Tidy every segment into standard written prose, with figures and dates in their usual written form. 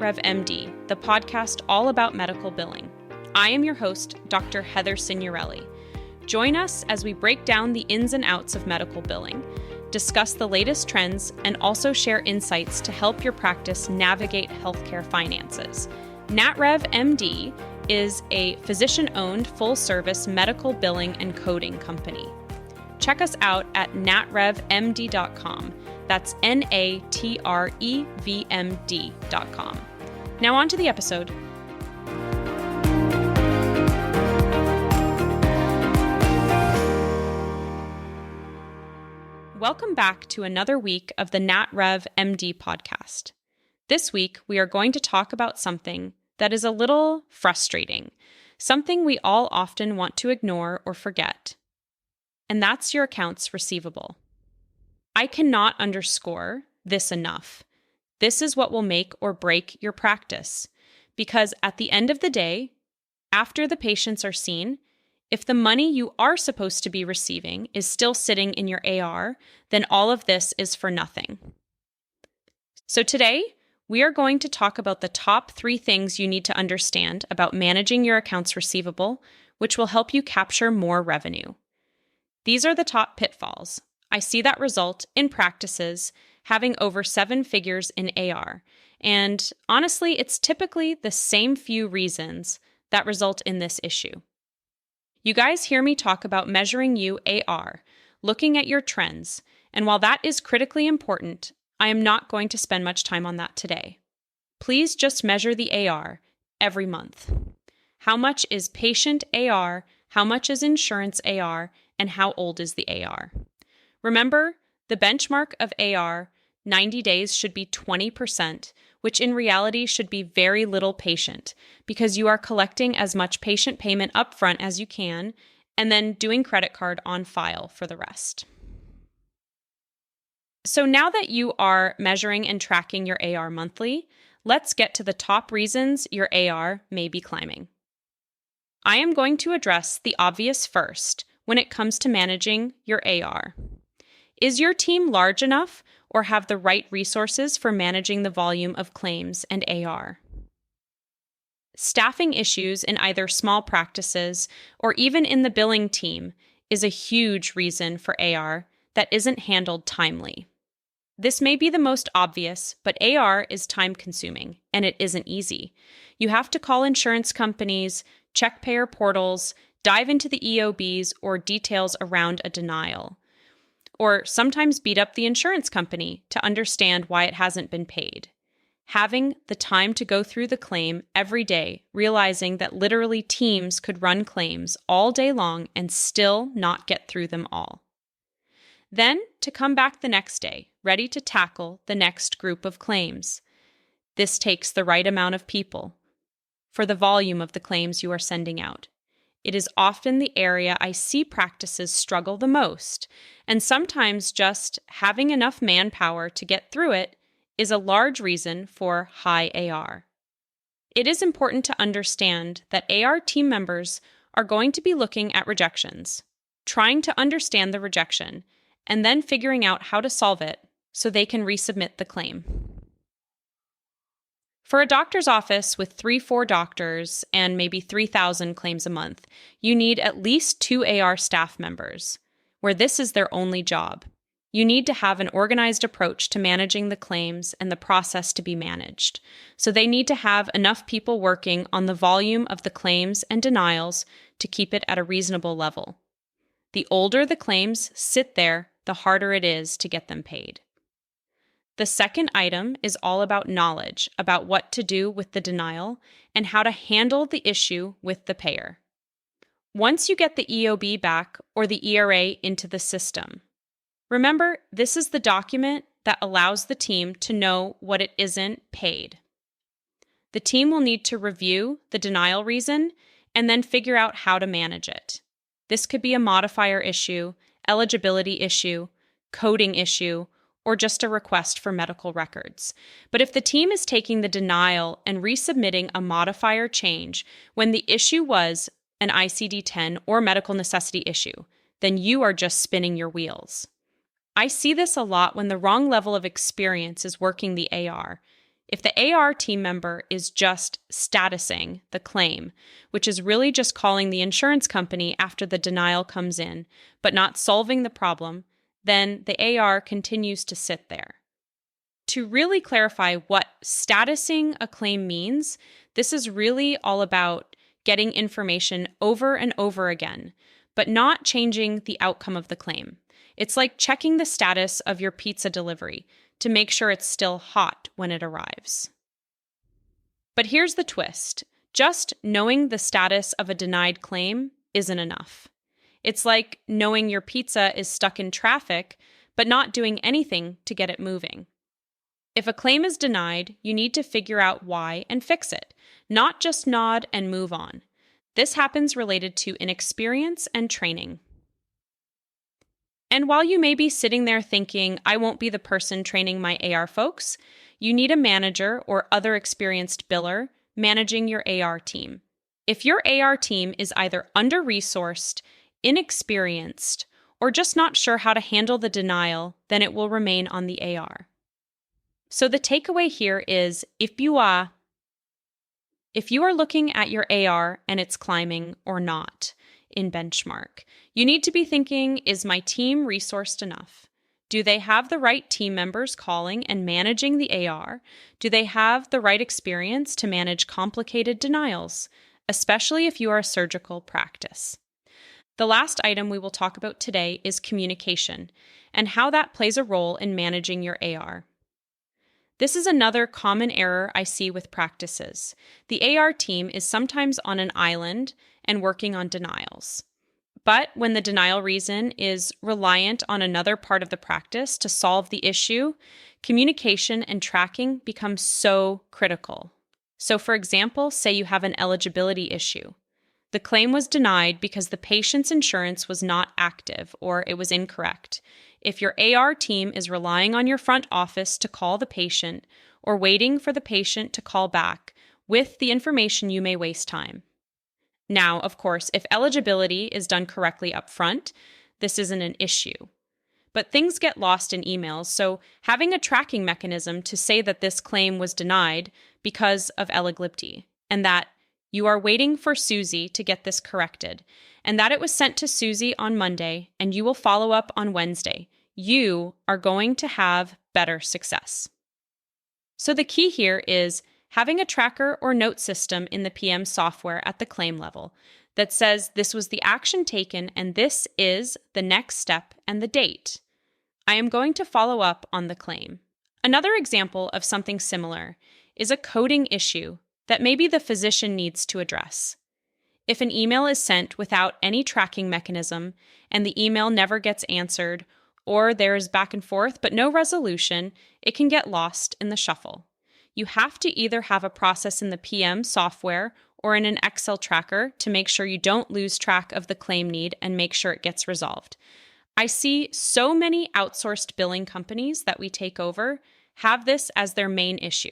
NatRev MD, the podcast all about medical billing. I am your host, Dr. Heather Signorelli. Join us as we break down the ins and outs of medical billing, discuss the latest trends, and also share insights to help your practice navigate healthcare finances. NatRev MD is a physician-owned, full-service medical billing and coding company. Check us out at natrevmd.com. That's natrevmd.com. Now on to the episode. Welcome back to another week of the NatRev MD podcast. This week, we are going to talk about something that is a little frustrating, something we all often want to ignore or forget, and that's your accounts receivable. I cannot underscore this enough. This is what will make or break your practice, because at the end of the day, after the patients are seen, if the money you are supposed to be receiving is still sitting in your AR, then all of this is for nothing. So today, we are going to talk about the top 3 things you need to understand about managing your accounts receivable, which will help you capture more revenue. These are the top pitfalls. I see that result in practices having over 7 figures in AR, and honestly, it's typically the same few reasons that result in this issue. You guys hear me talk about measuring you AR, looking at your trends, and while that is critically important, I am not going to spend much time on that today. Please just measure the AR every month. How much is patient AR, how much is insurance AR, and how old is the AR? Remember, the benchmark of AR, 90 days should be 20%, which in reality should be very little patient, because you are collecting as much patient payment upfront as you can, and then doing credit card on file for the rest. So now that you are measuring and tracking your AR monthly, let's get to the top reasons your AR may be climbing. I am going to address the obvious first when it comes to managing your AR. Is your team large enough or have the right resources for managing the volume of claims and AR? Staffing issues in either small practices or even in the billing team is a huge reason for AR that isn't handled timely. This may be the most obvious, but AR is time-consuming, and it isn't easy. You have to call insurance companies, check payer portals, dive into the EOBs or details around a denial, or sometimes beat up the insurance company to understand why it hasn't been paid. Having the time to go through the claim every day, realizing that literally teams could run claims all day long and still not get through them all. Then to come back the next day, ready to tackle the next group of claims. This takes the right amount of people for the volume of the claims you are sending out. It is often the area I see practices struggle the most, and sometimes just having enough manpower to get through it is a large reason for high AR. It is important to understand that AR team members are going to be looking at rejections, trying to understand the rejection, and then figuring out how to solve it so they can resubmit the claim. For a doctor's office with 3-4 doctors and maybe 3,000 claims a month, you need at least 2 AR staff members, where this is their only job. You need to have an organized approach to managing the claims and the process to be managed. So they need to have enough people working on the volume of the claims and denials to keep it at a reasonable level. The older the claims sit there, the harder it is to get them paid. The second item is all about knowledge about what to do with the denial and how to handle the issue with the payer. Once you get the EOB back or the ERA into the system, remember, this is the document that allows the team to know what it isn't paid. The team will need to review the denial reason and then figure out how to manage it. This could be a modifier issue, eligibility issue, coding issue, or just a request for medical records. But if the team is taking the denial and resubmitting a modifier change when the issue was an ICD-10 or medical necessity issue, then you are just spinning your wheels. I see this a lot when the wrong level of experience is working the AR. If the AR team member is just statusing the claim, which is really just calling the insurance company after the denial comes in, but not solving the problem, then the AR continues to sit there. To really clarify what statusing a claim means, this is really all about getting information over and over again, but not changing the outcome of the claim. It's like checking the status of your pizza delivery to make sure it's still hot when it arrives. But here's the twist. Just knowing the status of a denied claim isn't enough. It's like knowing your pizza is stuck in traffic, but not doing anything to get it moving. If a claim is denied, you need to figure out why and fix it, not just nod and move on. This happens related to inexperience and training. And while you may be sitting there thinking, I won't be the person training my AR folks, you need a manager or other experienced biller managing your AR team. If your AR team is either under-resourced, inexperienced, or just not sure how to handle the denial, then it will remain on the AR. So the takeaway here is if you are looking at your AR and it's climbing or not in benchmark, you need to be thinking, is my team resourced enough? Do they have the right team members calling and managing the AR? Do they have the right experience to manage complicated denials, especially if you are a surgical practice? The last item we will talk about today is communication and how that plays a role in managing your AR. This is another common error I see with practices. The AR team is sometimes on an island and working on denials. But when the denial reason is reliant on another part of the practice to solve the issue, communication and tracking become so critical. So for example, say you have an eligibility issue. The claim was denied because the patient's insurance was not active or it was incorrect. If your AR team is relying on your front office to call the patient or waiting for the patient to call back with the information, you may waste time. Now, of course, if eligibility is done correctly up front, this isn't an issue. But things get lost in emails, so having a tracking mechanism to say that this claim was denied because of eligibility and that you are waiting for Susie to get this corrected, and that it was sent to Susie on Monday, and you will follow up on Wednesday. You are going to have better success. So the key here is having a tracker or note system in the PM software at the claim level that says this was the action taken and this is the next step and the date. I am going to follow up on the claim. Another example of something similar is a coding issue that maybe the physician needs to address. If an email is sent without any tracking mechanism and the email never gets answered, or there is back and forth but no resolution, it can get lost in the shuffle. You have to either have a process in the PM software or in an Excel tracker to make sure you don't lose track of the claim need and make sure it gets resolved. I see so many outsourced billing companies that we take over have this as their main issue.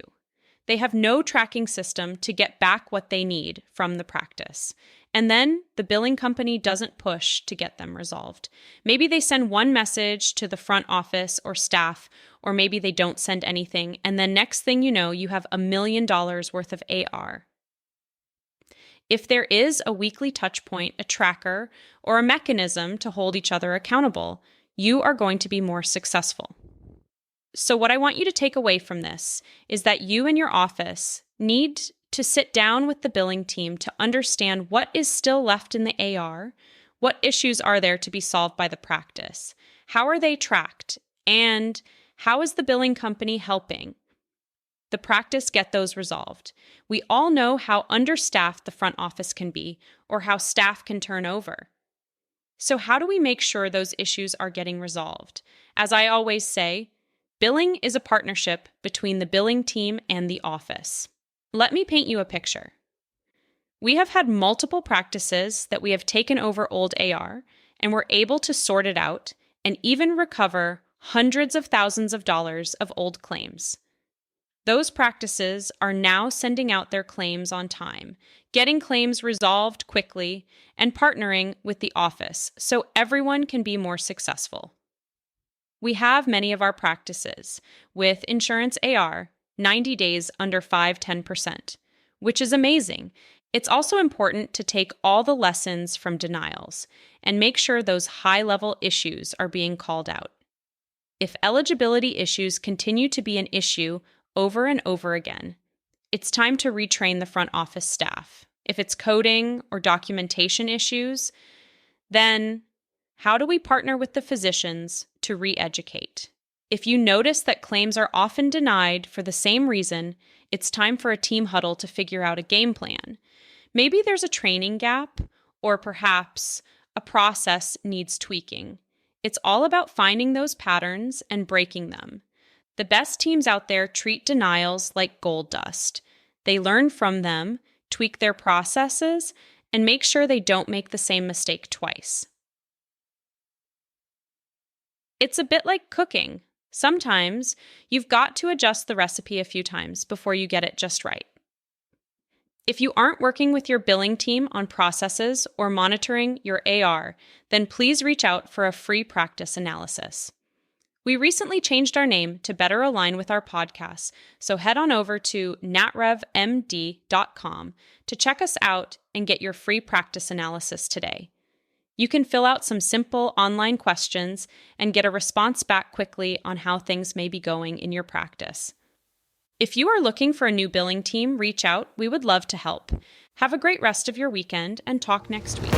They have no tracking system to get back what they need from the practice. And then the billing company doesn't push to get them resolved. Maybe they send one message to the front office or staff, or maybe they don't send anything. And then next thing you know, you have $1 million worth of AR. If there is a weekly touch point, a tracker, or a mechanism to hold each other accountable, you are going to be more successful. So what I want you to take away from this is that you and your office need to sit down with the billing team to understand what is still left in the AR, what issues are there to be solved by the practice, how are they tracked, and how is the billing company helping the practice get those resolved. We all know how understaffed the front office can be or how staff can turn over. So how do we make sure those issues are getting resolved? As I always say, billing is a partnership between the billing team and the office. Let me paint you a picture. We have had multiple practices that we have taken over old AR and were able to sort it out and even recover hundreds of thousands of dollars of old claims. Those practices are now sending out their claims on time, getting claims resolved quickly, and partnering with the office so everyone can be more successful. We have many of our practices with insurance AR 90 days under 5-10%, which is amazing. It's also important to take all the lessons from denials and make sure those high-level issues are being called out. If eligibility issues continue to be an issue over and over again, it's time to retrain the front office staff. If it's coding or documentation issues, then how do we partner with the physicians to re-educate? If you notice that claims are often denied for the same reason, it's time for a team huddle to figure out a game plan. Maybe there's a training gap, or perhaps a process needs tweaking. It's all about finding those patterns and breaking them. The best teams out there treat denials like gold dust. They learn from them, tweak their processes, and make sure they don't make the same mistake twice. It's a bit like cooking. Sometimes you've got to adjust the recipe a few times before you get it just right. If you aren't working with your billing team on processes or monitoring your AR, then please reach out for a free practice analysis. We recently changed our name to better align with our podcasts, so head on over to natrevmd.com to check us out and get your free practice analysis today. You can fill out some simple online questions and get a response back quickly on how things may be going in your practice. If you are looking for a new billing team, reach out. We would love to help. Have a great rest of your weekend and talk next week.